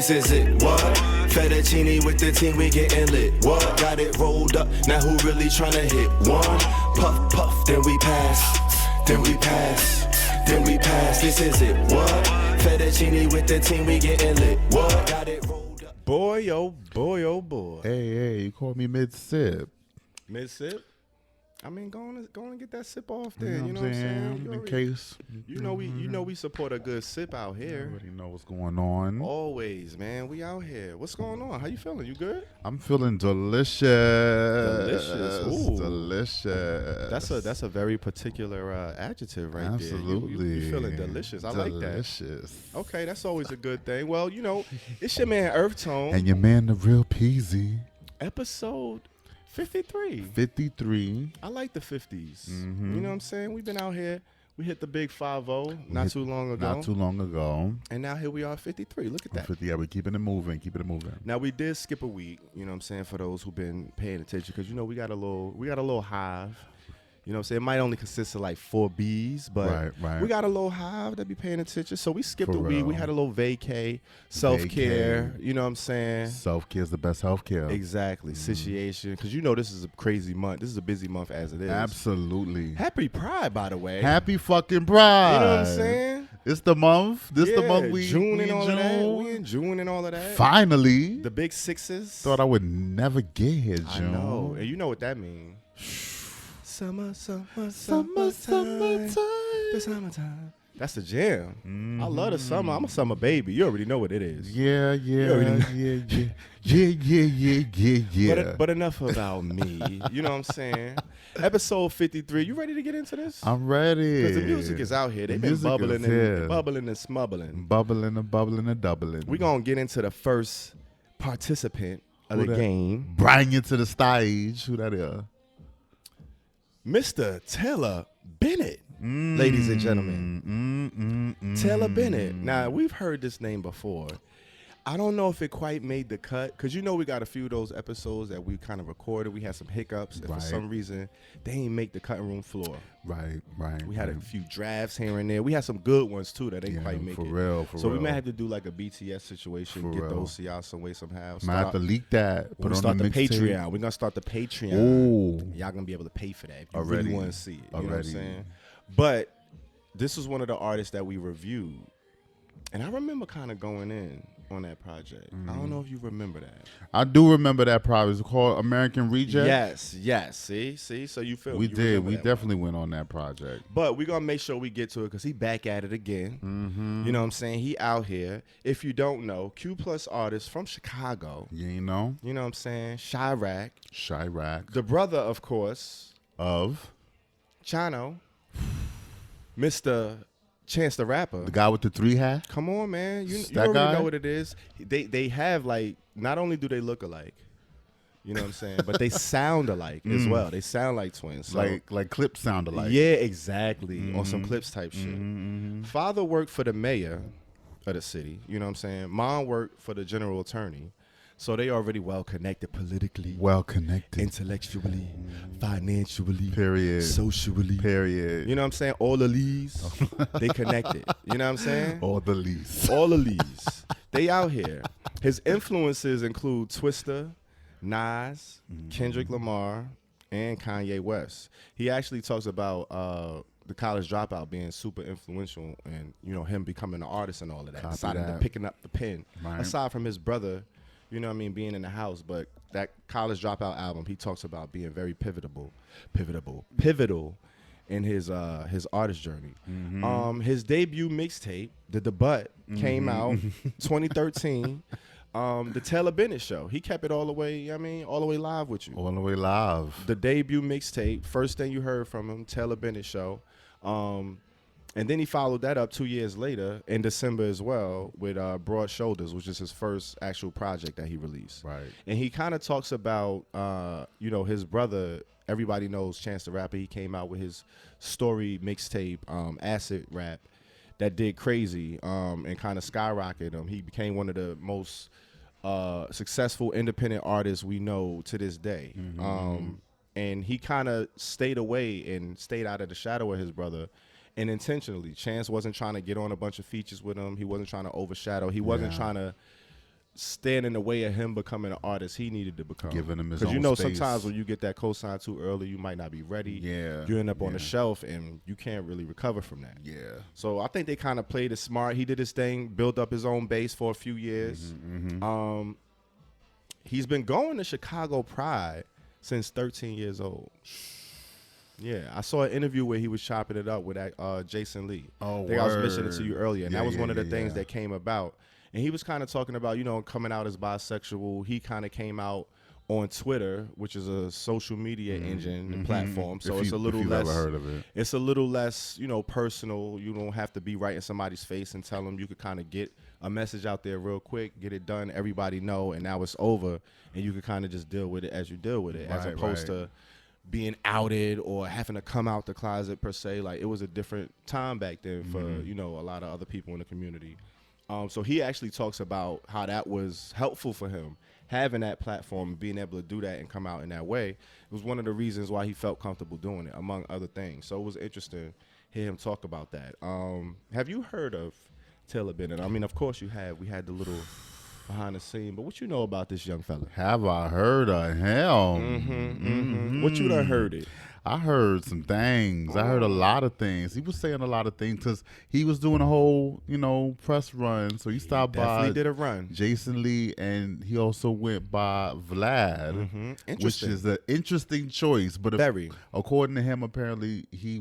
This is it, what? Fettuccine with the team, we getting lit. What? Got it rolled up, now who really tryna hit one? Puff, puff, then we pass. Then we pass. Then we pass. This is it, what? Fettuccine with the team, we getting lit. What? Got it rolled up. Boy, oh boy, oh boy. Hey, you called me mid-sip. Mid-sip? I mean, go on and get that sip off there. You know what I'm saying? In case. You know we support a good sip out here. You already know what's going on. Always, man. We out here. What's going on? How you feeling? You good? I'm feeling delicious. Delicious. Ooh. Delicious. That's a very particular adjective right Absolutely. there. You feeling delicious. I like that. Delicious. Okay, that's always a good thing. Well, you know, it's your man EarthTone. And your man, the real Peasy. Episode 53. 53. I like the 50s. Mm-hmm. You know what I'm saying? We've been out here. We hit the big 5-0 not too long ago. And now here we are, 53. Look at that. 50, yeah, we're keeping it moving. Now, we did skip a week, you know what I'm saying, for those who've been paying attention, because, you know, we got a little hive. You know what I'm saying? It might only consist of like 4 Bs, but right. we got a little hive that be paying attention. So we skipped For a week. real. We had a little vacay, self-care. You know what I'm saying? Self-care is the best healthcare. Exactly. Situation. Because you know this is a crazy month. This is a busy month as it is. Absolutely. Happy Pride, by the way. Happy fucking Pride. You know what I'm saying? It's the month. The month we June and we all June. of that. We in June and all of that. Finally. The big sixes. Thought I would never get here, June. I know. And you know what that means. Summer, Summertime. the summertime. That's the jam. I love the summer. I'm a summer baby. You already know what it is. Yeah. But enough about me. You know what I'm saying? Episode 53. You ready to get into this? I'm ready. Because the music is out here. They've been bubbling and smubbling. Bubbling and doubling. We're going to get into the first participant of the game. Bring it to the stage. Who that is? Mr. Taylor Bennett, ladies and gentlemen. Taylor Bennett. Now, we've heard this name before. I don't know if it quite made the cut, because you know we got a few of those episodes that we kind of recorded. We had some hiccups, and for some reason, they ain't make the cutting room floor. Right. We had a few drafts here and there. We had some good ones, too, that didn't quite make it. For real. So we may have to do like a BTS situation, get those to y'all some way, somehow. Might have to leak that. We're going to start the Patreon. We're going to start the Patreon. Ooh. Y'all going to be able to pay for that if you Already. really want to see it. You know what I'm saying? But this was one of the artists that we reviewed. And I remember kind of going in on that project. I don't know if you remember that. I do remember that project. It's called American Reject. Yes. See. So you feel We you did. We that definitely went on that project. But we're going to make sure we get to it because he back at it again. You know what I'm saying? He out here. If you don't know, Q Plus artist from Chicago. You know? You know what I'm saying? Chirac. The brother, of course. of Chano. Mr. Chance the Rapper. the guy with the 3 hat. Come on, man. You That already guy? know what it is. They have, like, not only do they look alike, you know what I'm saying, but they sound alike as well. They sound like twins. So, Like clips sound alike. yeah, exactly. On some Clips type shit. Father worked for the mayor of the city. You know what I'm saying? Mom worked for the general attorney. So they already well connected politically. Well connected. Intellectually, financially, Period. socially. Period. You know what I'm saying? All the leads, they connected. You know what I'm saying? Or the least. All the leads. They out here. His influences include Twista, Nas, Kendrick Lamar, and Kanye West. He actually talks about the College Dropout being super influential and, you know, him becoming an artist and all of that. Deciding to picking up the pen. Right. Aside from his brother, you know what I mean, being in the house, but that College Dropout album, he talks about being very pivotal in his artist journey. His debut mixtape, The Debut, came out 2013. The Taylor Bennett Show. He kept it all the way, all the way live with you. All the way live. The debut mixtape, first thing you heard from him, Taylor Bennett Show. And then he followed that up 2 years later in December as well with Broad Shoulders, which is his first actual project that he released. Right. And he kind of talks about, his brother. Everybody knows Chance the Rapper. He came out with his story mixtape, Acid Rap, that did crazy and kind of skyrocketed him. He became one of the most successful independent artists we know to this day. And he kind of stayed away and stayed out of the shadow of his brother. And intentionally, Chance wasn't trying to get on a bunch of features with him. He wasn't trying to overshadow. He wasn't trying to stand in the way of him becoming an artist he needed to become. Giving him his Because own you know space. sometimes when you get that cosign too early, you might not be ready. Yeah. You end up on the shelf and you can't really recover from that. Yeah. So I think they kind of played it smart. He did his thing, built up his own base for a few years. He's been going to Chicago Pride since 13 years old. Yeah, I saw an interview where he was chopping it up with Jason Lee. Oh, I think I was mentioning it to you earlier, and Yeah, that was yeah, one of the yeah, things yeah. that came about. And he was kind of talking about, you know, coming out as bisexual. He kind of came out on Twitter, which is a social media engine and platform. So it's a little if you've less. ever heard of it. It's a little less, you know, personal. You don't have to be right in somebody's face and tell them. You could kind of get a message out there real quick, get it done. Everybody know, and now it's over, and you could kind of just deal with it as you deal with it, as Right, opposed right. to being outed or having to come out the closet per se. Like, it was a different time back then for you know, a lot of other people in the community. So he actually talks about how that was helpful for him, having that platform and being able to do that and come out in that way. It was one of the reasons why he felt comfortable doing it, among other things. So it was interesting to hear him talk about that. Have you heard of Taylor Bennett? I mean, of course you have. We had the little behind the scene, but what you know about this young fella? Have I heard of him? What you done heard it? I heard some things. I heard a lot of things. He was saying a lot of things because he was doing a whole, you know, press run. So he stopped Definitely by did a run. Jason Lee, and he also went by Vlad, which Interesting. is an interesting choice. But Very. according to him, apparently he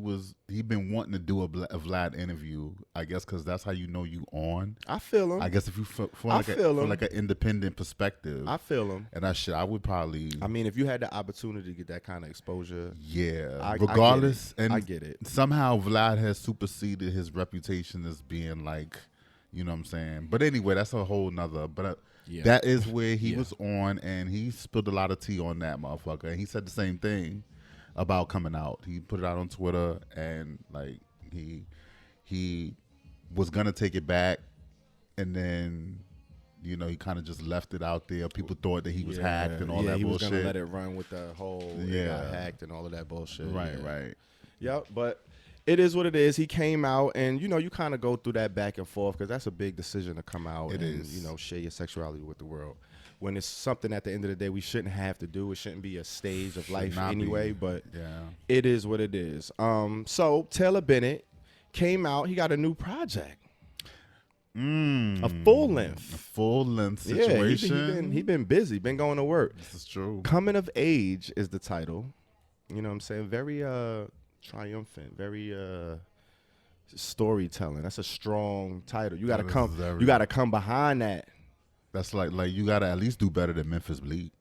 been wanting to do a Vlad interview. I guess because that's how you know you on. I feel him. I guess if you from feel him. like an independent perspective, I feel him. and I would probably. I mean, if you had the opportunity to get that kind of exposure, Yeah, I regardless, get it. and I get it. Somehow Vlad has superseded his reputation as being like, you know what I'm saying. But anyway, that's a whole nother. But Yeah. that is where he was on, and he spilled a lot of tea on that motherfucker. And he said the same thing about coming out. He put it out on Twitter, and like he was gonna take it back, and then. You know, he kind of just left it out there. People thought that he was hacked and all that he bullshit. was gonna let it run with the whole it got hacked and all of that bullshit. Right, yeah. right. Yep, but it is what it is. He came out, and you know, you kind of go through that back and forth because that's a big decision to come out you know, share your sexuality with the world. When it's something at the end of the day we shouldn't have to do. It shouldn't be a stage of life not anyway. be. But Yeah. it is what it is. So Taylor Bennett came out. He got a new project. A full length. Full length Yeah, situation. he been busy, been going to work. This is true. Coming of Age is the title. You know what I'm saying? Very triumphant, very storytelling. That's a strong title. You gotta come behind that. That's like you gotta at least do better than Memphis Bleak.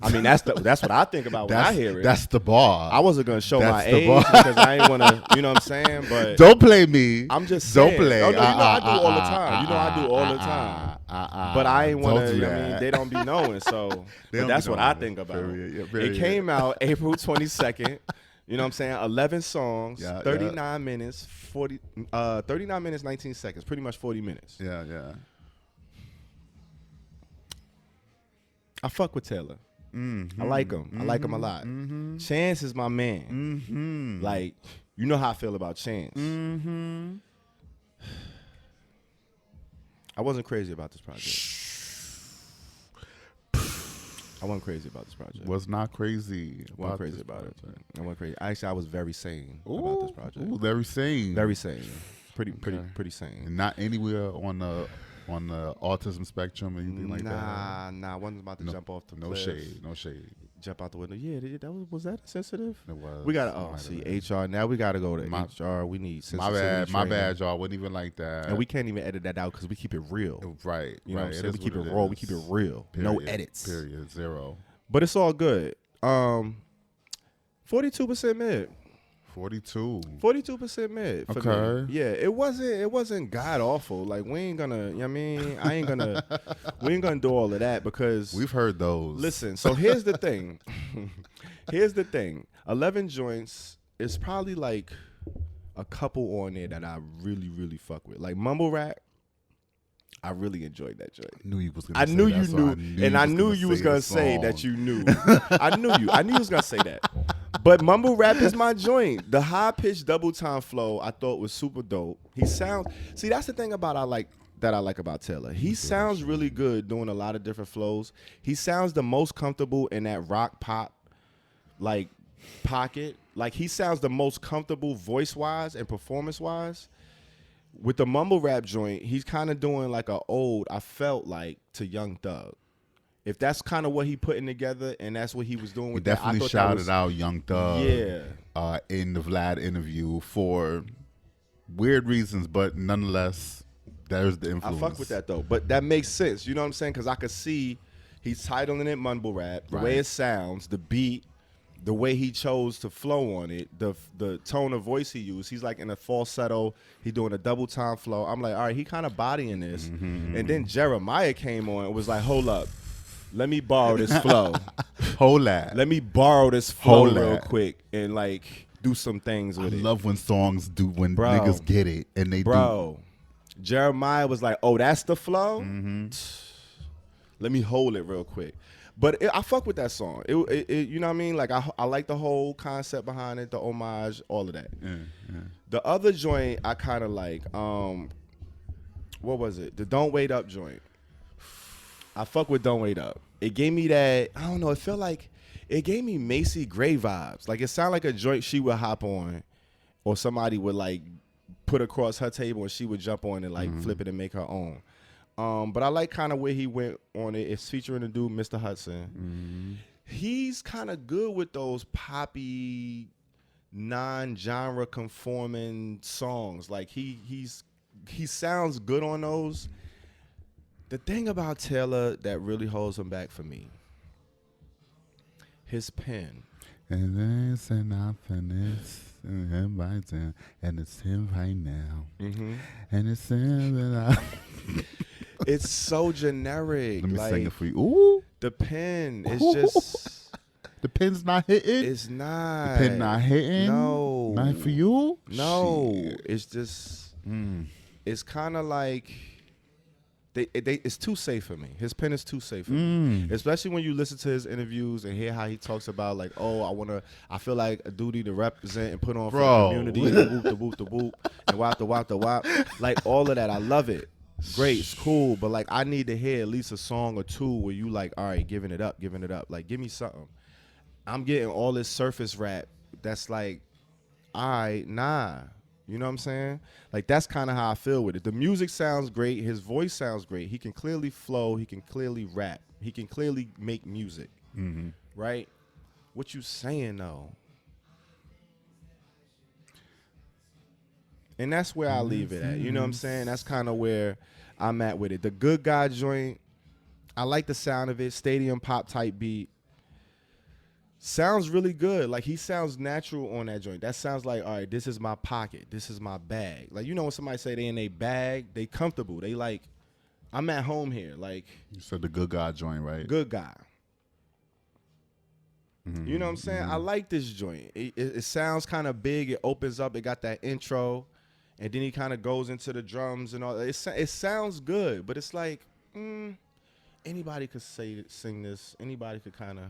I mean, that's what I think about when I hear it. That's the bar. I wasn't gonna show That's my the age bar. because I ain't wanna, you know what I'm saying? But Don't play me. I'm just Don't saying. play. Oh, no, you know I do all the time. You know I do all the time. But I ain't want to. Don't do I mean, that. they don't be knowing. So, They but don't that's be what I knowing. think about. Period. Yeah, It period. came out April 22nd. You know what I'm saying? 11 songs, Yeah, 39 minutes, 39 minutes, 19 seconds, pretty much 40 minutes. Yeah, yeah. I fuck with Taylor. I like him. I like him a lot. Chance is my man. Like, you know how I feel about Chance. I wasn't crazy about this project. I wasn't crazy about this project. Was not crazy. I wasn't crazy about it. I wasn't crazy. Actually, I was very sane about this project. Ooh, very sane. Very sane. Pretty sane. And not anywhere on the autism spectrum or anything like that. Nah. I wasn't about to jump off the No cliff. shade. No shade. Jump out the window. Yeah, was that sensitive? It was. We gotta Might have been. HR. Now we gotta go to My- HR. We need My sensitivity bad. My training. bad, y'all. Wasn't even like that. And we can't even edit that out because we keep it real. Right. You know what I'm right. saying? is We keep it what raw. We is. keep it real. No Period. edits. Period. Zero. But it's all good. 42% mid. 42. 42% mid. For Okay. Me. Yeah, it wasn't god awful. Like, we ain't gonna, you know what I mean? We ain't gonna do all of that because We've heard those. listen, so here's the thing. 11 joints is probably like a couple on there that I really, really fuck with. Like Mumble Rap, I really enjoyed that joint. Knew you was gonna I say knew that, you so knew, and I knew you was gonna say song. that you knew. I knew you was gonna say that. But Mumble Rap is my joint. The high pitched double time flow I thought was super dope. See, that's the thing about I like that I like about Taylor. He sounds really good doing a lot of different flows. He sounds the most comfortable in that rock pop like pocket. Like he sounds the most comfortable voice wise and performance wise. With the mumble rap joint, he's kind of doing like a old, I felt like, to Young Thug. If that's kind of what he putting together and that's what he was doing with that, I definitely shouted out Young Thug in the Vlad interview for weird reasons, but nonetheless, there's the influence. I fuck with that though, but that makes sense. You know what I'm saying? Because I could see he's titling it mumble rap, the way it sounds, the beat, the way he chose to flow on it, the tone of voice he used. He's like in a falsetto. He doing a double time flow. I'm like, all right, he kind of bodying this. And then Jeremiah came on and was like, hold up. Let me borrow this flow. Hold that. Let me borrow this flow real quick and like do some things with it. I love when songs do when niggas get it and they do. Jeremiah was like, oh, that's the flow? Let me hold it real quick. But I fuck with that song. It you know what I mean? Like I like the whole concept behind it, the homage, all of that. The other joint I kind of like. What was it? The Don't Wait Up joint. I fuck with Don't Wait Up. It gave me that, I don't know, it felt like, it gave me Macy Gray vibes. Like it sounded like a joint she would hop on or somebody would like put across her table and she would jump on and like flip it and make her own. But I like kind of where he went on it. It's featuring the dude, Mr. Hudson. He's kind of good with those poppy, non-genre conforming songs. Like he sounds good on those. The thing about Taylor that really holds him back for me, his pen. And it's nothing, and it's him right now. And it's him that it's so generic. Let me like, sing it for you. Ooh. The pen is just. The pen's not hitting? It's not. The pen not hitting? No. Not for you? No. Shit. It's just. It's kind of like. It's too safe for me. His pen is too safe for me. Especially when you listen to his interviews and hear how he talks about like, oh, I feel like a duty to represent and put on for the community and the whoop, and wop the wop. Like all of that. I love it. Great, it's cool. But like I need to hear at least a song or two where you like, all right, giving it up. Like give me something. I'm getting all this surface rap that's like, all right, nah. You know what I'm saying? Like, that's kind of how I feel with it. The music sounds great. His voice sounds great. He can clearly flow. He can clearly rap. He can clearly make music. Right? What you saying, though? And that's where I leave it at. You know what I'm saying? That's kind of where I'm at with it. The Good Guy joint, I like the sound of it. Stadium pop type beat. Sounds really good. Like he sounds natural on that joint. That sounds like, all right, this is my pocket. This is my bag. Like, you know when somebody say they in their bag, they comfortable. They like, I'm at home here. Like you said the Good Guy joint, right? Good Guy. You know what I'm saying? I like this joint. It sounds kind of big. It opens up. It got that intro. And then he kind of goes into the drums and all. It sounds good. But it's like, anybody could sing this. Anybody could kind of.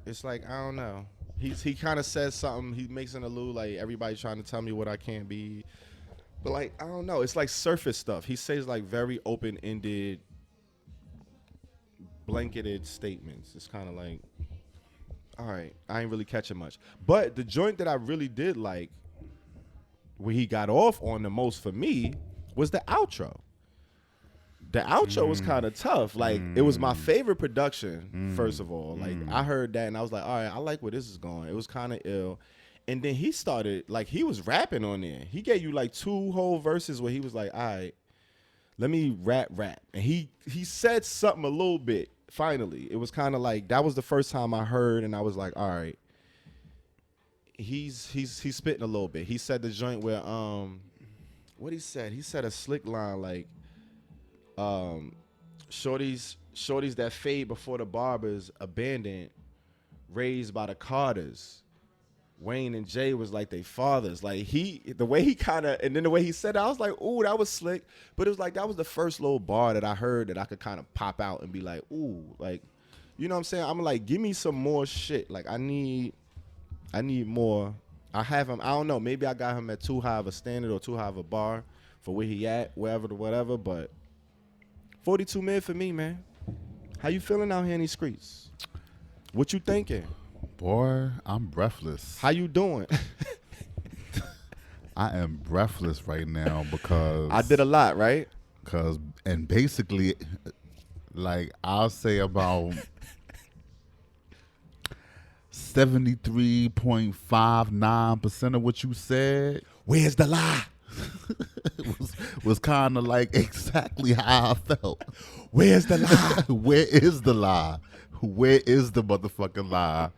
It's like, I don't know. He kind of says something. He makes an allude like everybody trying to tell me what I can't be. But like, I don't know. It's like surface stuff. He says like very open-ended, blanketed statements. It's kind of like, all right, I ain't really catching much. But the joint that I really did like, where he got off on the most for me, was the outro. The outro was kind of tough. Like, it was my favorite production, first of all. Like, I heard that, and I was like, all right, I like where this is going. It was kind of ill. And then he started, like, he was rapping on there. He gave you, like, 2 whole verses where he was like, all right, let me rap. And he said something a little bit, finally. It was kind of like, that was the first time I heard, and I was like, all right. He's spitting a little bit. He said the joint where, what he said? He said a slick line, like, shorties that fade before the barbers, abandoned, raised by the Carters. Wayne and Jay was like they fathers. Like the way he kind of, and then the way he said it, I was like, ooh, that was slick. But it was like, that was the first little bar that I heard that I could kind of pop out and be like, ooh, like, you know what I'm saying? I'm like, give me some more shit. Like I need more. I have him, I don't know, maybe I got him at too high of a standard or too high of a bar for where he at, whatever. But 42 mid for me, man. How you feeling out here in these streets? What you thinking? Boy, I'm breathless. How you doing? I am breathless right now because I did a lot, right? And basically, like I'll say about 73.59% of what you said Where's the lie? was kind of like exactly how I felt. Where's the lie? Where is the lie? Where is the motherfucking lie?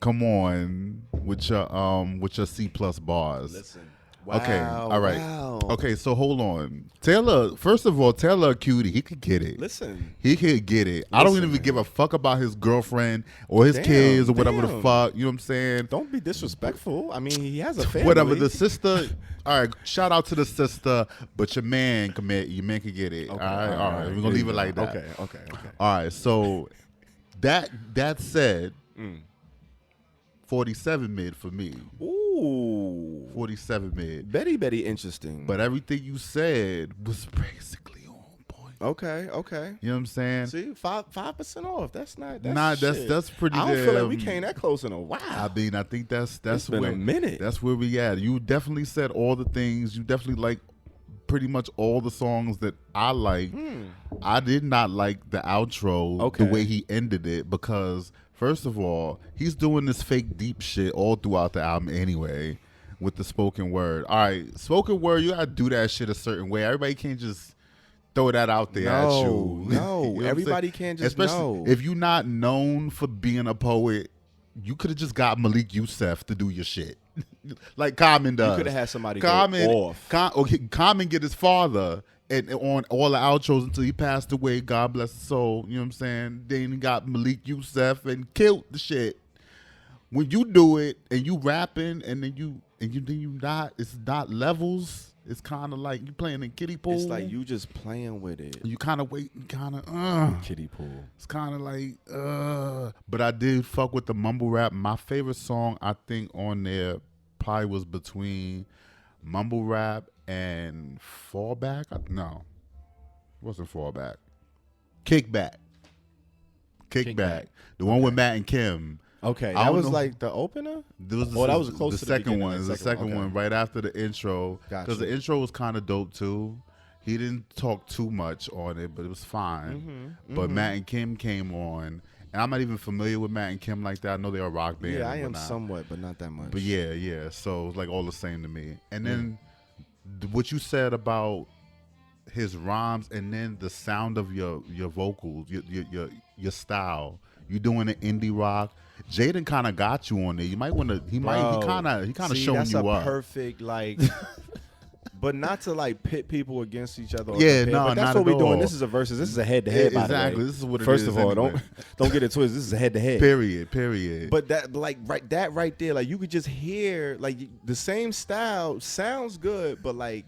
Come on with your C+ bars. Listen. Okay, all right. Wow. Okay, so hold on. Taylor, first of all, Taylor a cutie. He could get it. Listen. He could get it. I don't even give a fuck about his girlfriend or his kids or whatever the fuck. You know what I'm saying? Don't be disrespectful. I mean, he has a family. Whatever. The sister. All right. Shout out to the sister, but your man can get it. Okay, all right. We're gonna leave it like that. Okay. All right. So that said, 47 mid for me. Ooh. 47 mid. Betty interesting. But everything you said was basically on point. Okay. You know what I'm saying? See, 5% off. That's not. That's pretty. I don't feel like we came that close in a while. I mean, I think that's it's been where a minute. That's where we at. You definitely said all the things. You definitely like pretty much all the songs that I like. I did not like the outro, the way he ended it, because first of all, he's doing this fake deep shit all throughout the album anyway with the spoken word. All right, spoken word, you gotta do that shit a certain way. Everybody can't just throw that out there at you. No, You know everybody can't just Especially if you're not known for being a poet, you could have just got Malik Youssef to do your shit. Like Common does. You could have had somebody go off. Common get his father and on all the outros until he passed away. God bless his soul. You know what I'm saying? Then he got Malik Youssef and killed the shit. When you do it and you rapping and then you not, it's not levels. It's kind of like you playing in kiddie pool. It's like you just playing with it. You kind of wait, Kiddie pool. It's kind of like, But I did fuck with the mumble rap. My favorite song, I think, on there probably was between mumble rap and Fallback. No, it wasn't Fallback. Kickback. The one with Matt and Kim. Okay, that was like the opener? That was close to the second one. The second one right after the intro. Because the intro was kind of dope too. He didn't talk too much on it, but it was fine. But Matt and Kim came on. And I'm not even familiar with Matt and Kim like that. I know they're a rock band. Yeah, I am somewhat, but not that much. But yeah. So it's like all the same to me. And then what you said about his rhymes and then the sound of your vocals, your style. You doing an indie rock. Jaden kind of got you on there. You might want to. He kind of showing that's you a up. Perfect but not to like pit people against each other. Yeah, no, but that's not what we're at doing. all. This is a versus. This is a head to head. Exactly. This is what it First is. First of all, anyway. don't get it twisted. This is a head to head. Period. But that right there, like you could just hear like the same style sounds good, but like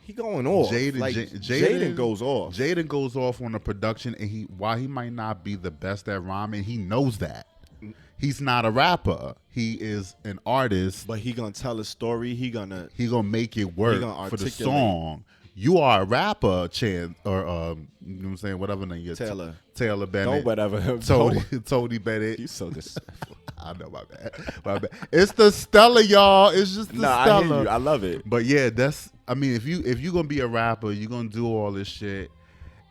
he going off. Jaden goes off. Jaden goes off on the production, and while he might not be the best at rhyming, he knows that. He's not a rapper. He is an artist. But he gonna tell a story. He gonna make it work for the song. You are a rapper, Chan, or you know what I'm saying, whatever name you're Taylor Bennett. Don't whatever. Tony Bennett. You so disrespectful. I know, my bad. It's the Stella, y'all. It's just the Stella. I hear you. I love it. But yeah, if you're gonna be a rapper, you're gonna do all this shit.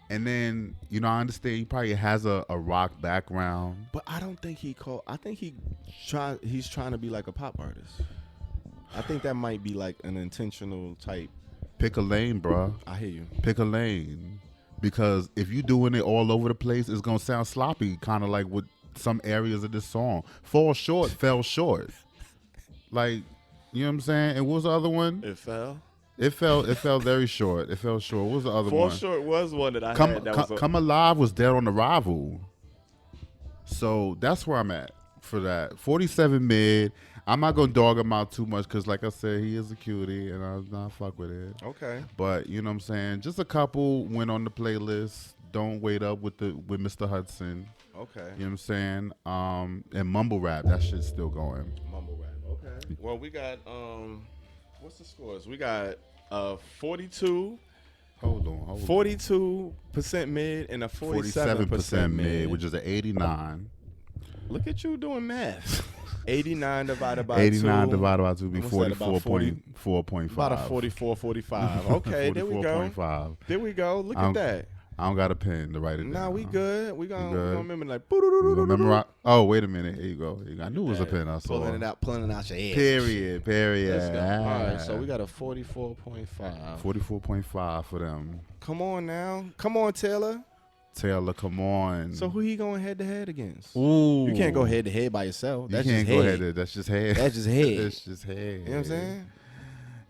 And then, I understand he probably has a rock background. But I don't think I think he's trying to be like a pop artist. I think that might be like an intentional type. Pick a lane, bro. I hear you. Pick a lane. Because if you're doing it all over the place, it's going to sound sloppy, kind of like with some areas of this song. Fell short. Like, you know what I'm saying? And what was the other one? It fell. It fell very short. It fell short. What was the other one? Fall Short was one that I had. That Come Alive was dead on arrival. So that's where I'm at for that. 47 mid. I'm not going to dog him out too much because, like I said, he is a cutie, and I'll not fuck with it. Okay. But, you know what I'm saying? Just a couple went on the playlist. Don't wait up with Mr. Hudson. Okay. You know what I'm saying? And mumble rap, that shit's still going. Mumble rap. Okay. Well, we got... what's the scores? We got 42. Hold on. 42% mid and a 47% mid, which is an 89. Look at you doing math. 89 divided by 89 2. divided by 2 would be What's that, about 44.5. About a 44, 45. Okay, there we go. 44.5. There we go. Look at that. I don't got a pen to write it down. Nah, we good. We gonna remember like. Remember? Oh, wait a minute. Here you go. I knew it was a pen. I saw. Pulling it out your ass. Period. Let's go. All right, so we got a 44.5. 44.5 for them. Come on now. Come on, Taylor. Taylor, come on. So who he going head to head against? Ooh. You can't go head to head by yourself. That's you can't just go head. head. That's just head. That's just head. That's just head. You know what I'm saying?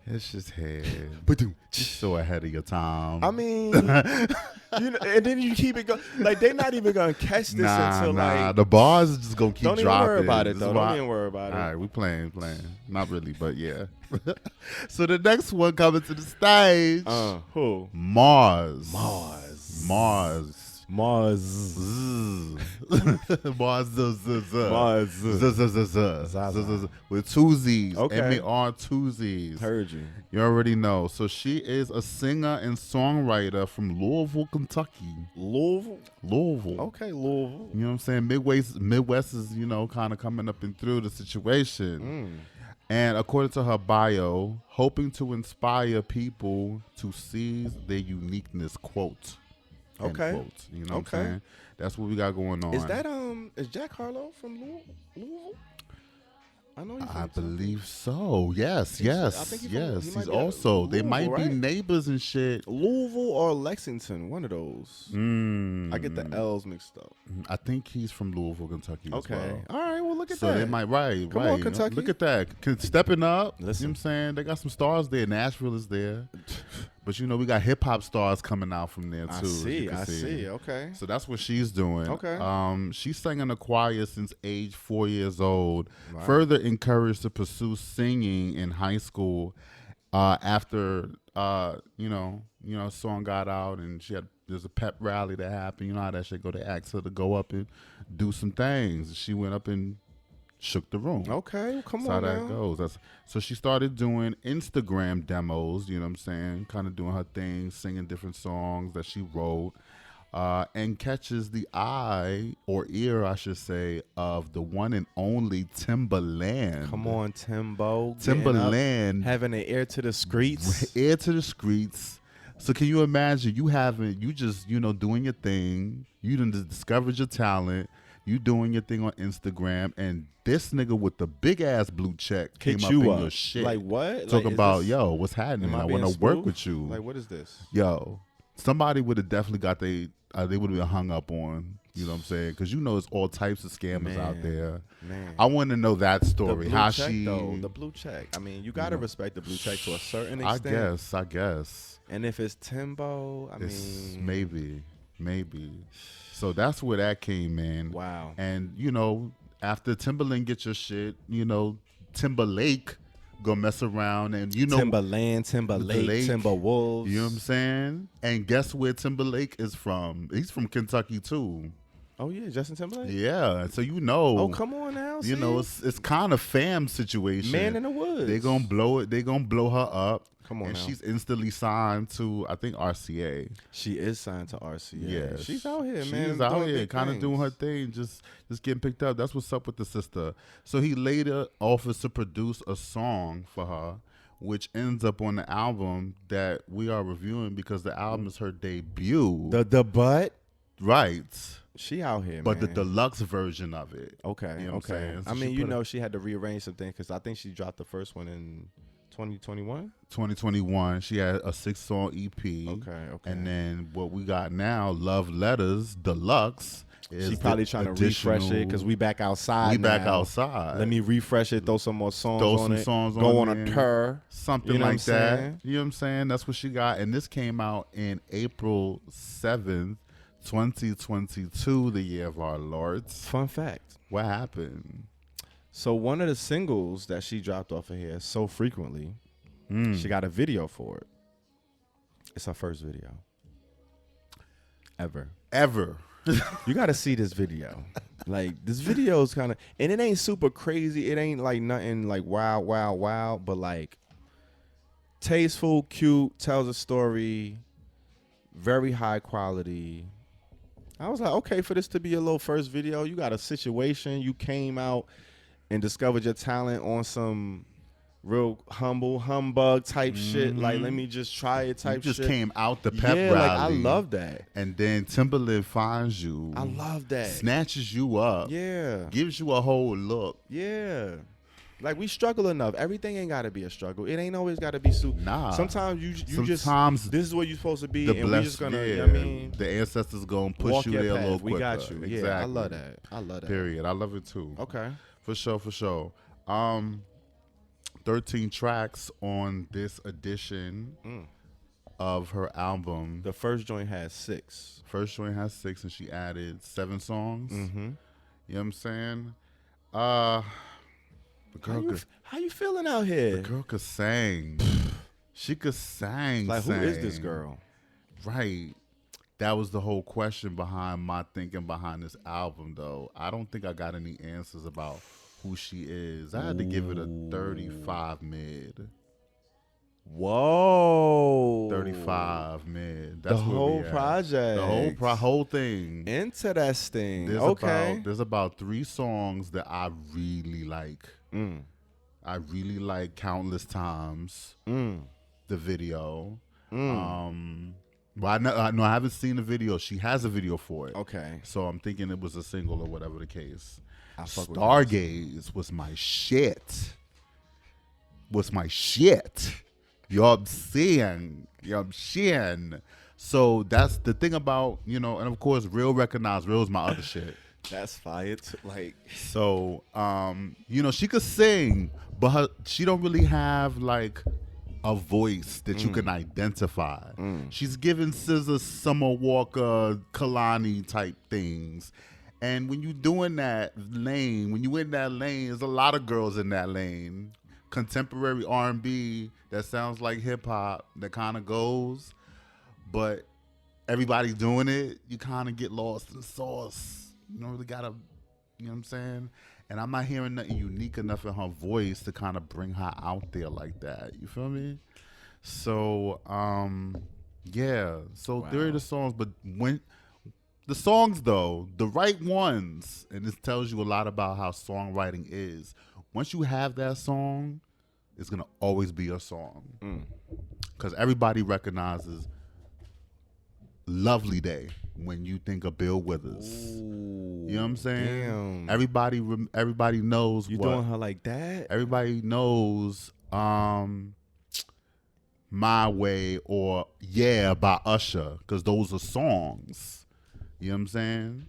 It's just head. But you're so ahead of your time. I mean, and then you keep it going. Like, they're not even going to catch this until, like. The bars is just going to keep dropping. Don't even worry about it, though. Don't even worry about it. All right, we playing. Not really, but yeah. So the next one coming to the stage. Who? Marzz. With two Z's. Okay. M-A-R, two Z's. Heard you. You already know. So she is a singer and songwriter from Louisville, Kentucky. Louisville. You Okay, Louisville. know what I'm saying? Midwest is, kind of coming up and through the situation. And according to her bio, hoping to inspire people to seize their uniqueness, quote. Okay. Quote, you know what I'm saying? That's what we got going on. Is that is Jack Harlow from Louisville? I know he's I believe so. Yes. I think He's also. They might be neighbors and shit. Louisville or Lexington, one of those. I get the L's mixed up. I think he's from Louisville, Kentucky. Okay. As well. All right. Well, look at that. So they might Come on, Kentucky. Look at that. Stepping up. Listen. You know what I'm saying? They got some stars there. Nashville is there. But we got hip hop stars coming out from there too. I see. Okay. So that's what she's doing. Okay. She sang in a choir since age 4 years old. Wow. Further encouraged to pursue singing in high school. After a song got out and there's a pep rally that happened. You know how that shit go. They asked her to go up and do some things. She went up and shook the room. Okay, come That's on. how that goes. So she started doing Instagram demos, you know what I'm saying? Kind of doing her thing, singing different songs that she wrote, and catches the eye, or ear, I should say, of the one and only Timbaland. Come on, Timbo. Timbaland. Having an ear to the streets. Ear to the streets. So can you imagine you just doing your thing. You done discovered your talent. You doing your thing on Instagram, and this nigga with the big ass blue check came up in your shit. Like what? Talking about, yo, what's happening? I want to work with you. Like, what is this? Yo, somebody would have definitely got they would have been hung up on. You know what I'm saying? Because it's all types of scammers out there. Man, I want to know that story. How the blue check. I mean, you gotta respect the blue check to a certain extent. I guess. And if it's Timbo, I mean, maybe. So that's where that came in. Wow. And, after Timbaland gets your shit, Timberlake gonna mess around and Timberland, Timberlake, Timberwolves. You know what I'm saying? And guess where Timberlake is from? He's from Kentucky too. Oh yeah, Justin Timberlake? Yeah. So Oh, come on now. It's kind of fam situation. Man in the woods. They gonna blow it. They gonna blow her up. Come on and now. She's instantly signed to, I think, RCA. She is signed to RCA. Yeah. She's out here, man. She's out here kind of doing her thing, just getting picked up. That's what's up with the sister. So he later offers to produce a song for her, which ends up on the album that we are reviewing because the album is her debut. The butt? Right. She out here, but man. the deluxe version of it. Okay, you know what I'm saying? So I mean, she had to rearrange some things because I think she dropped the first one in 2021. 2021. She had a 6-song EP. Okay. And then what we got now, Love Letters Deluxe. She's probably trying to refresh it because we back outside. Back outside. Let me refresh it. Throw some more songs on it. Go on a tour. Something like that. You know what I'm saying? That's what she got. And this came out in April 7th, 2022, the year of our Lords. Fun fact. What happened? So one of the singles that she dropped off of here so frequently, she got a video for it. It's her first video. Ever. You got to see this video. Like, this video is kind of, and it ain't super crazy. It ain't like nothing like wow, but like tasteful, cute, tells a story, very high quality. I was like, okay, for this to be your little first video, you got a situation. You came out and discovered your talent on some real humble humbug type shit. Like, let me just try it type shit. You just came out the pep rally. Like, I love that. And then Timberland finds you. I love that. Snatches you up. Yeah. Gives you a whole look. Yeah. Like, we struggle enough. Everything ain't got to be a struggle. It ain't always got to be super. Nah. Sometimes you Sometimes just, this is where you're supposed to be, the and we just going to, you know yeah, what I mean? The ancestors going to push Walk you your there path. a little quicker. We got you. Exactly. Yeah, I love that. I love that. Period. I love it too. Okay. For sure. 13 tracks on this edition of her album. The first joint has 6. First joint has 6, and she added 7 songs. Mm-hmm. You know what I'm saying? The girl How you feeling out here? The girl could sing. She could sing. Like, who is this girl? Right. That was the whole question behind my thinking behind this album, though. I don't think I got any answers about who she is. I had to give it a 35 mid. Whoa. 35 mid. That's the whole project. The whole thing. Interesting. There's about 3 songs that I really like. I really like Countless Times. The video. But I haven't seen the video. She has a video for it. Okay. So I'm thinking it was a single or whatever the case. Stargaze was my shit. You know what I'm saying? So that's the thing about, and of course, Real Recognize Real is my other shit. That's fire. Like, so, she could sing, but she don't really have like a voice that you can identify. She's giving SZA, Summer Walker, Kalani type things. And when you doing that lane, there's a lot of girls in that lane. Contemporary R&B that sounds like hip hop that kind of goes, but everybody's doing it. You kind of get lost in the sauce. You don't really gotta, you know what I'm saying? And I'm not hearing nothing unique enough in her voice to kind of bring her out there like that. You feel me? So, yeah. So wow. There are the songs, but when the songs though, the right ones, and this tells you a lot about how songwriting is. Once you have that song, it's gonna always be a song. Because everybody recognizes Lovely Day when you think of Bill Withers. Ooh, you know what I'm saying? Damn. Everybody knows you what. Doing her like that? Everybody knows My Way or Yeah by Usher, because those are songs. You know what I'm saying?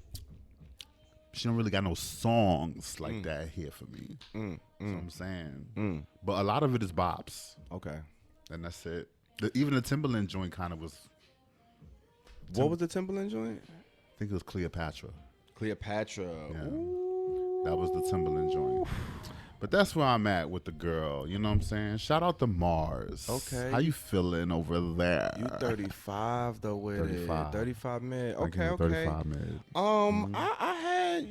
She don't really got no songs like that here for me. That's what I'm saying. But a lot of it is bops. Okay. And that's it. Even the Timberland joint kind of was. What was the Timberland joint? I think it was Cleopatra. Cleopatra. Yeah. Ooh. That was the Timberland joint. But that's where I'm at with the girl. You know what I'm saying? Shout out to Marzz. Okay. How you feeling over there? You 35 though with 35. it. 35 mid. Okay. 35 mid. I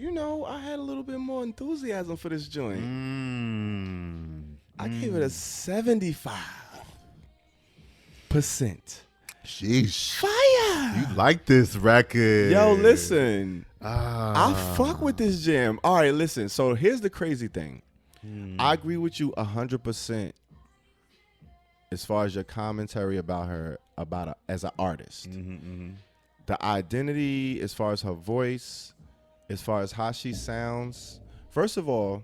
had a little bit more enthusiasm for this joint. I gave it a 75%. Sheesh. Fire. You like this record. Yo, listen. I fuck with this jam. All right, listen. So here's the crazy thing. I agree with you 100% as far as your commentary about her, as an artist. The identity, as far as her voice, as far as how she sounds. First of all,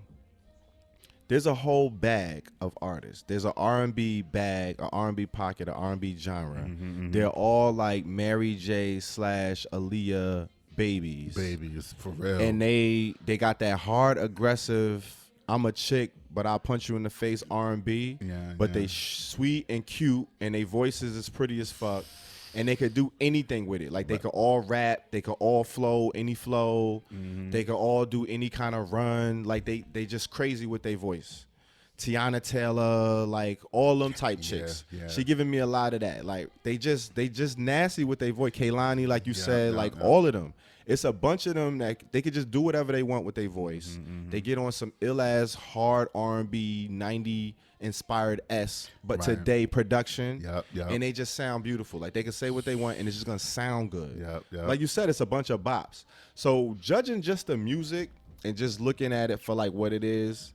there's a whole bag of artists. There's an R&B bag, an R&B pocket, an R&B genre. They're all like Mary J / Aaliyah babies. Babies, for real. And they got that hard, aggressive, I'm a chick, but I'll punch you in the face R&B. But they sweet and cute, and their voices is pretty as fuck. And they could do anything with it. Like, they could all rap. They could all flow, any flow. They could all do any kind of run. Like, they just crazy with their voice. Tiana Taylor, like, all them type chicks. She giving me a lot of that. Like, they just nasty with their voice. Kaylani, like you said, all of them. It's a bunch of them that they could just do whatever they want with their voice. They get on some ill-ass, hard R&B, 90 inspired but Right. today production. Yep. And they just sound beautiful. Like they can say what they want and it's just gonna sound good. Yep. Like you said, it's a bunch of bops. So judging just the music and just looking at it for like what it is,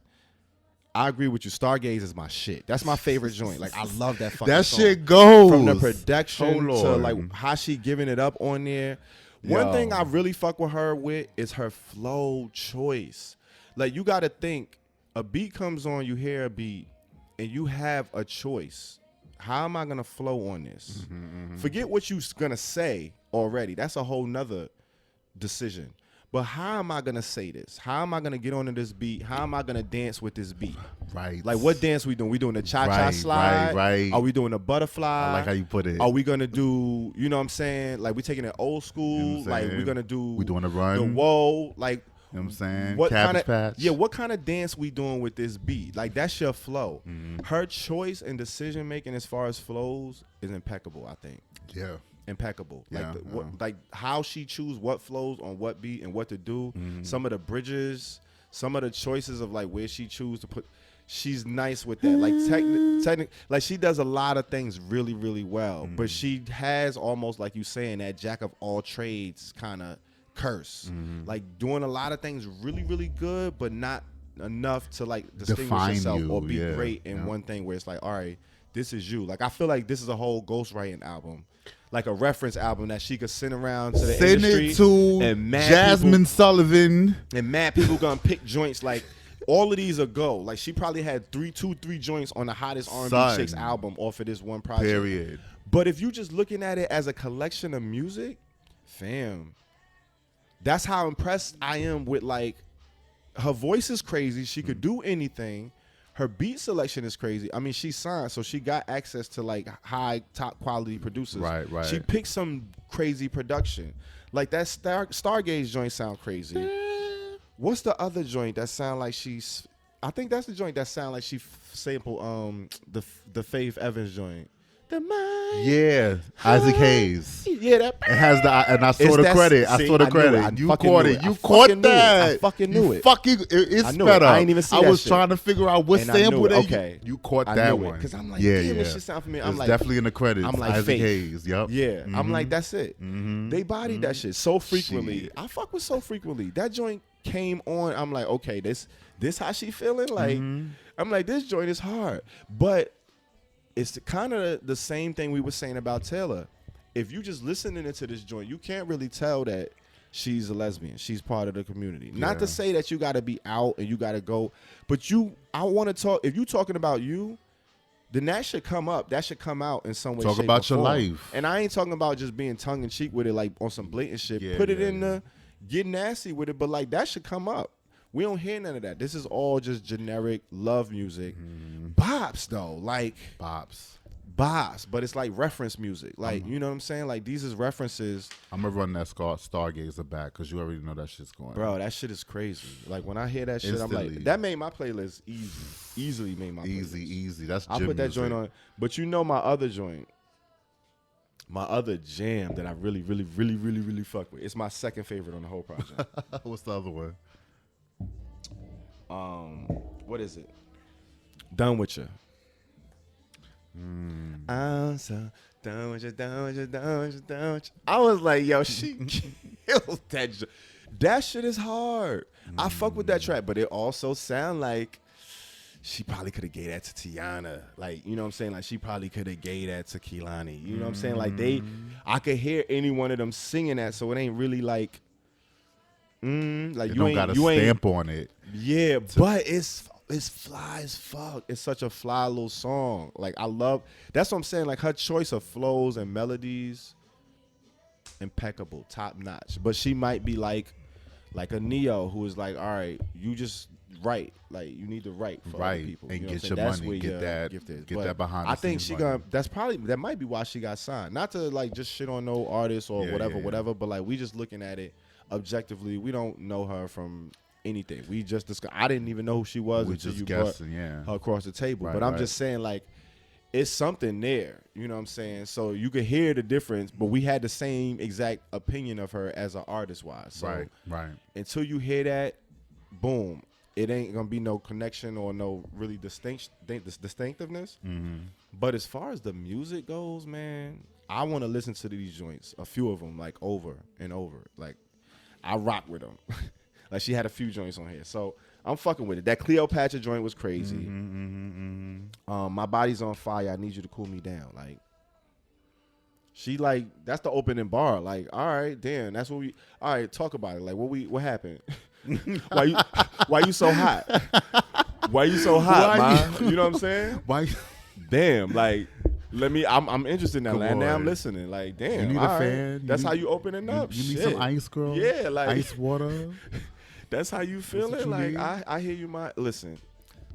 I agree with you. Stargaze is my shit. That's my favorite joint. Like I love that fucking That song. shit goes From the production Oh, to Lord. like how she giving it up on there. One Yo. thing I really fuck with her with is her flow choice. Like you got to think, a beat comes on, you hear a beat, and you have a choice. How am I gonna flow on this? Forget what you gonna say already. That's a whole nother decision. But how am I gonna say this? How am I gonna get onto this beat? How am I gonna dance with this beat? Right. Like what dance we doing? We doing the cha-cha Right, slide? right. Are we doing the butterfly? I like how you put it. Are we gonna do, you know what I'm saying? Like we taking it old school. You know what I'm Like we're saying? gonna do We doing a run. the whoa. Like You know what I'm saying? what Cabbage kind of Patch. yeah, what kind of dance we doing with this beat? Like that's your flow. Mm-hmm. Her choice and decision making as far as flows is impeccable, I think. Yeah. Impeccable. Yeah, Like how she choose what flows on what beat and what to do. Mm-hmm. Some of the bridges, some of the choices of like where she choose to put. She's nice with that. Like technic, like she does a lot of things really, really well. Mm-hmm. But she has almost like you saying that jack of all trades kind of curse. Mm-hmm. Like doing a lot of things really, really good, but not enough to like distinguish Define yourself you, or be yeah, great in yeah. one thing where it's like, all right, this is you. Like I feel like this is a whole ghostwriting album. Like a reference album that she could send around to the Send industry it to and mad Jasmine people, Sullivan. and mad people gonna pick joints like all of these are go. Like she probably had three joints on the hottest R&B Son. chicks album off of this one project. Period. But if you just looking at it as a collection of music, fam, that's how impressed I am with like her voice is crazy. She could do anything. Her beat selection is crazy. I mean, she signed, so she got access to like high top quality producers. Right. She picked some crazy production. Like that Stargaze joint sound crazy. What's the other joint that sound like she's? I think that's the joint that sound like she sampled the Faith Evans joint. The mind. Yeah. Isaac Hayes. Yeah, that. It has the, and I It's saw the that- credit. I see, saw the I knew credit. it. I You fucking caught knew it. it. You I caught fucking knew it. that. I fucking knew You it. Fucking, it's I knew sped it. I up. ain't even see I that was shit. trying to figure out what And I knew sample it. they. Okay. You caught I that knew it, one 'cause I'm like, yeah, damn, yeah. this shit sound familiar. I'm It's like- definitely in the credits. I'm like, Isaac Faith. Hayes. Yep. Yeah, I'm Mhm. like, that's it. Mhm. They bodied that shit so frequently. Shit. I fuck with so frequently. That joint came on. I'm like, okay, this how she feeling? Like, I'm like, this joint is hard, but it's kind of the same thing we were saying about Taylor. If you just listening into this joint, you can't really tell that she's a lesbian. She's part of the community. Not to Yeah. say that you got to be out and you got to go, but I want to talk. If you talking about you, then that should come up. That should come out in some way. Talk shape, about or your form. life. And I ain't talking about just being tongue in cheek with it, like on some blatant shit. Yeah, Put it yeah, in yeah. the get nasty with it, but like that should come up. We don't hear none of that. This is all just generic love music. Bops though, like Bops. bops, but it's like reference music. Like, you know what I'm saying? Like these is references. I'm gonna run that Stargazer back because you already know that shit's going. Bro, that shit is crazy. Like when I hear that shit, I'm Instantly. like, that made my playlist easy. Easily made my Easy, playlist. easy. That's I'll gym put that music. joint on. But you know my other joint, my other jam that I really, really, really, really, really fuck with. It's my second favorite on the whole project. What's the other one? What is it? Done with you. I'm so done with you, done with you, done with you, done with you. I was like, yo, she killed that. That shit is hard. I fuck with that track, but it also sound like she probably could have gave that to Tiana. Like, you know what I'm saying? Like, she probably could have gave that to Kehlani. You know what I'm saying? Like, I could hear any one of them singing that, so it ain't really like, like It you don't ain't got a you ain't stamp on it. yeah, but it's fly as fuck. It's such a fly little song. Like I love. That's what I'm saying. Like her choice of flows and melodies, impeccable, top notch. But she might be like a Neo who is like, all right, you just write. Like you need to write for Right, other people. and You know what get I'm your saying? That's money, where get your that- gift is. get But that behind the I think scenes she money. gonna. That might be why she got signed. Not to like just shit on no artist or Yeah, whatever, yeah. whatever. But like we just looking at it objectively. We don't know her from anything. We just discuss. I didn't even know who she was We're until just you brought guessing, yeah. her across the table. Right, but I'm right. just saying, like, it's something there. You know what I'm saying? So you could hear the difference, but we had the same exact opinion of her as an artist wise. So Right. until you hear that, boom. it ain't gonna be no connection or no really distinctiveness. Mm-hmm. But as far as the music goes, man, I want to listen to these joints, a few of them, like over and over. Like I rock with them. Like she had a few joints on here, so I'm fucking with it. That Cleopatra joint was crazy. My body's on fire. I need you to cool me down. Like she like that's the opening bar. Like all right, damn, that's what we. All right, talk about it. Like what happened? Why you so hot? Why you so hot, man? You know what I'm saying? Why? Damn, like let me. I'm interested now. Come Now on. I'm listening. Like damn, You need all a right. fan. That's how you open it up. You need Shit. some ice, girl. Yeah, like ice water. That's how you feel That's it. what you Like need? I hear you. Listen,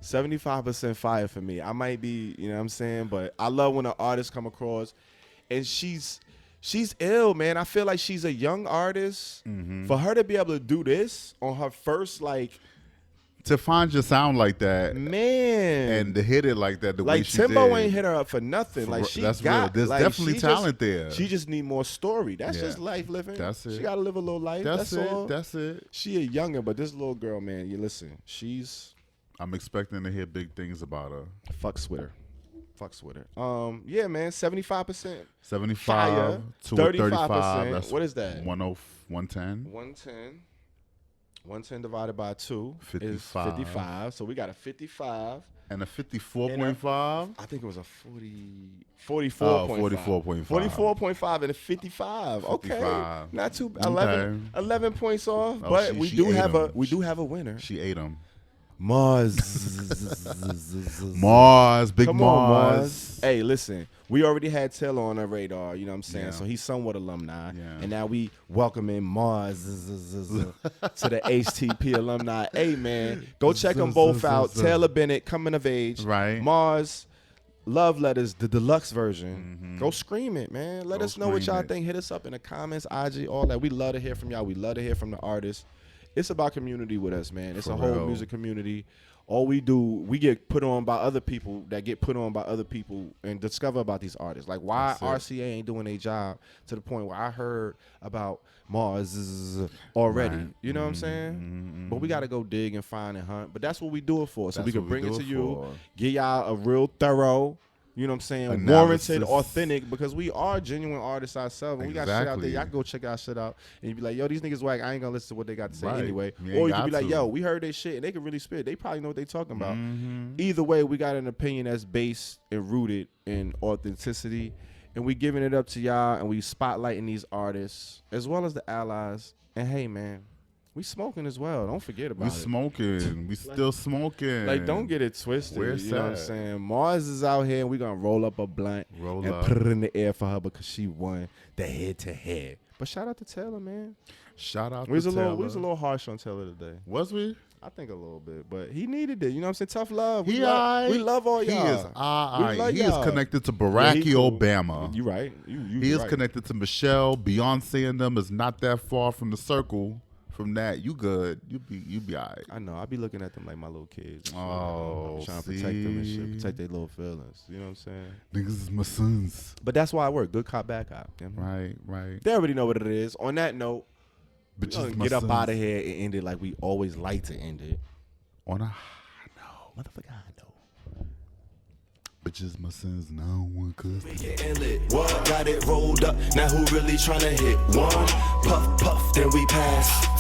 75% fire for me. I might be, you know what I'm saying, but I love when an artist come across, and she's ill, man. I feel like she's a young artist. Mm-hmm. For her to be able to do this on her first, like, To find your sound like that man, and to hit it like that, the way like she Timbo did. ain't hit her up for nothing. Like she That's got, real. There's like, definitely she talent just, there. She just need more story. That's Yeah. just life living. That's it. She gotta live a little life. That's it. all. That's it. She a youngin', but this little girl, man, you listen. I'm expecting to hear big things about her. Fucks with her. Yeah, man, 75%. 75 Fire, to 35%. 35. That's What is that? 110. 110 divided by 2 is 55. 55. So we got a 55. And a 54.5. I think it was a 44.5. 44.5. 44.5 and a 55. Okay. 55. Not too Okay. 11 points off, Oh, but she we do ate have 'em. a winner. She ate them. Marzz. Mars, big Come Mars. on, Marzz. Hey, listen, we already had Taylor on our radar, you know what I'm saying? Yeah. So he's somewhat alumni. Yeah. And now we welcome in Marzz to the HTP alumni. Hey, man, go check them both out. Taylor Bennett, Coming of Age. Right. Marzz, Love Letters, the deluxe version. Go scream it, man. Let Go us know what scream y'all it. think. Hit us up in the comments, IG, all that. We love to hear from y'all. We love to hear from the artists. It's about community with us, man. It's For a whole real. music community. All we do, we get put on by other people that get put on by other people and discover about these artists. Like why That's it. RCA ain't doing their job to the point where I heard about Marzz already. Right. You know what I'm saying? But we got to go dig and find and hunt. But that's what we do it for. So That's we can what bring we it do to it you, for. give y'all a real thorough, you know what I'm saying, Analysis. warranted, authentic, because we are genuine artists ourselves. And we got shit out there. Exactly. Y'all can go check our shit out. And you be like, yo, these niggas whack. I ain't going to listen to what they got to say Right. anyway. You ain't Or you can got be like, to. yo, we heard they shit. And they can really spit. They probably know what they talking about. Mm-hmm. Either way, we got an opinion that's based and rooted in authenticity. And we giving it up to y'all. And we spotlighting these artists as well as the allies. And hey, man, we smoking as well. Don't forget about We it. smoking. We still smoking. Like, don't get it twisted. Where's you know what I'm that? saying? Marzz is out here, and we're going to roll up a blunt Roll and up. put it in the air for her because she won the head-to-head. But shout out to Taylor, man. Shout out We was to a Taylor. little harsh on Taylor today. Was we? I think a little bit, but he needed it. You know what I'm saying? Tough love. We, He love all He y'all. is We love He y'all. is connected to Yeah, Barack he cool. Obama. You right. He is right. connected to Michelle. Beyonce and them is not that far from the circle. From that, you good. You be all right. I know. I be looking at them like my little kids. Oh, I be trying to protect them and shit. see? Protect their little feelings. You know what I'm saying? Niggas is my sons. But that's why I work. Good cop, bad cop. You know what I mean? Right. They already know what it is. On that note, we're Bitches gonna my get up sons. out of here and end it like we always like to end it. On a high note. Motherfucker, I know. Bitches my sons. Now one cuz. We getting lit. What? Got it rolled up. Now who really tryna hit? One puff, puff, then we pass.